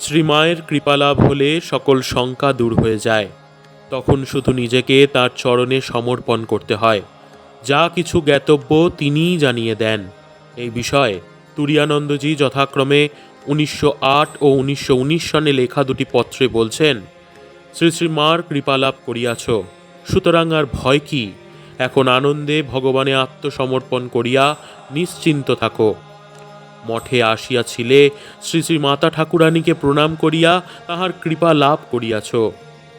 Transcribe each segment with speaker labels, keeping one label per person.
Speaker 1: শ্রীমায়ের কৃপালাভ হলে সকল শঙ্কা দূর হয়ে যায়। তখন শুধু নিজেকে তার চরণে সমর্পণ করতে হয়। যা কিছু জ্ঞাতব্য তিনিই জানিয়ে দেন। এই বিষয়ে তুরীয়ানন্দজি যথাক্রমে 1908 ও 1919 সনে লেখা দুটি পত্রে বলছেন, শ্রী শ্রীমার কৃপালাভ করিয়াছ, সুতরাং আর ভয় কি? এখন আনন্দে ভগবানে আত্মসমর্পণ করিয়া নিশ্চিন্ত থাকো। মঠে আসিয়াছিলে, শ্রী শ্রী মাতা ঠাকুরানীকে প্রণাম করিয়া তাহার কৃপা লাভ করিয়াছ,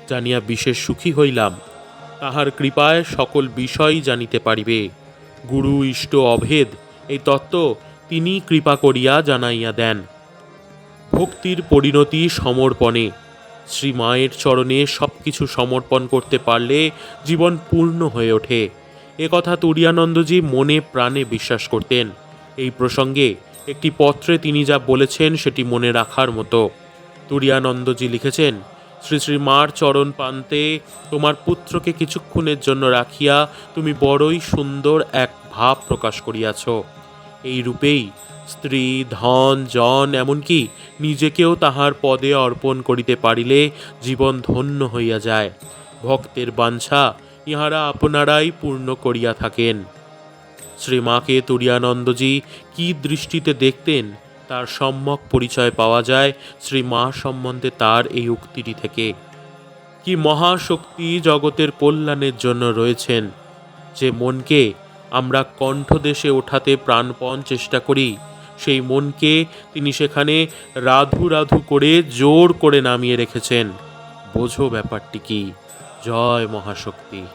Speaker 1: জানিয়া বিশেষ সুখী হইলাম। তাহার কৃপায় সকল বিষয় জানিতে পারিবে। গুরু ইষ্ট অভেদ এই তত্ত্ব তিনি কৃপা করিয়া জানাইয়া দেন। ভক্তির পরিণতি সমর্পণে। শ্রী মায়ের চরণে সব কিছু সমর্পণ করতে পারলে জীবন পূর্ণ হয়ে ওঠে। একথা তুরীয়ানন্দজি মনে প্রাণে বিশ্বাস করতেন। এই প্রসঙ্গে একটি পত্রে তিনি যা বলেছেন সেটি মনে রাখার মতো। তুরীয়ানন্দজি লিখেছেন, শ্রী শ্রী মার চরণ প্রান্তে তোমার পুত্রকে কিছুক্ষণের জন্য রাখিয়া তুমি বড়ই সুন্দর এক ভাব প্রকাশ করিয়াছ। এই রূপেই স্ত্রী, ধন, জন, এমনকি নিজেকেও তাহার পদে অর্পণ করিতে পারিলে জীবন ধন্য হইয়া যায়। ভক্তের বাঞ্ছা ইহারা আপনারাই পূর্ণ করিয়া থাকেন। শ্রীমাকে তুরীয়ানন্দজি কি দৃষ্টিতে দেখতেন তার সম্যক পরিচয় পাওয়া যায় শ্রীমা সম্বন্ধে তার এই উক্তিটি থেকে। কি মহাশক্তি জগতের কল্যাণের জন্য রয়েছেন। যে মনকে আমরা কণ্ঠদেশে ওঠাতে প্রাণপণ চেষ্টা করি, সেই মনকে তিনি সেখানে রাধু রাধু করে জোর করে নামিয়ে রেখেছেন। বোঝো ব্যাপারটি কি। জয় মহাশক্তি।